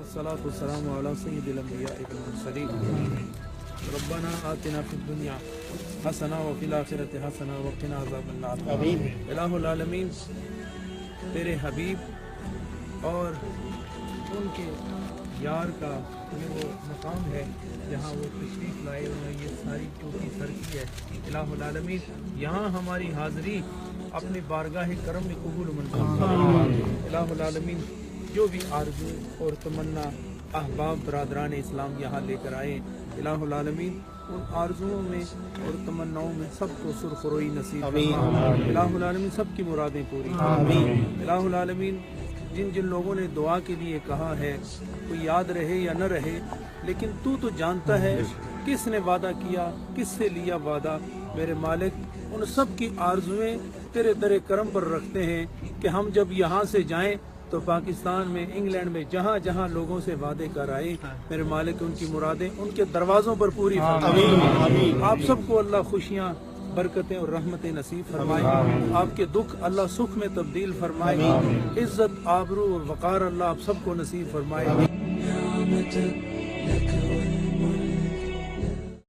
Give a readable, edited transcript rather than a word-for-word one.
والصلاة والسلام على سيد الأنبياء والمرسلين ربنا آتنا في الدنيا حسنة وفي الآخرة حسنة وقنا عذاب النار آمین۔ الہ العالمین، تیرے حبیب اور ان کے یار کا یہ وہ مقام ہے جہاں وہ تشریف لائے، انہوں نے یہ ساری چوٹی سر کی ہے۔ الہ العالمین، یہاں ہماری حاضری اپنی بارگاہ کرم میں قبول منظور فرما۔ الہ العالمین، جو بھی آرزو اور تمنا احباب برادران اسلام یہاں لے کر آئے، الہ العالمین ان آرزوؤں میں اور تمناؤں میں سب کو سرخ روئی نصیب فرما۔ الہ العالمین سب کی مرادیں پوری فرما۔ الہ العالمین، جن جن لوگوں نے دعا کے لیے کہا ہے، کوئی یاد رہے یا نہ رہے، لیکن تو جانتا ہے کس نے وعدہ کیا، کس سے لیا وعدہ۔ میرے مالک، ان سب کی آرزویں تیرے در کرم پر رکھتے ہیں کہ ہم جب یہاں سے جائیں تو پاکستان میں، انگلینڈ میں، جہاں جہاں لوگوں سے وعدے کر آئے، میرے مالک ان کی مرادیں ان کے دروازوں پر پوری فرمائے۔ آپ سب کو اللہ خوشیاں، برکتیں اور رحمتیں نصیب فرمائے۔ آپ کے دکھ اللہ سکھ میں تبدیل فرمائے۔ عزت، آبرو اور وقار اللہ آپ سب کو نصیب فرمائے۔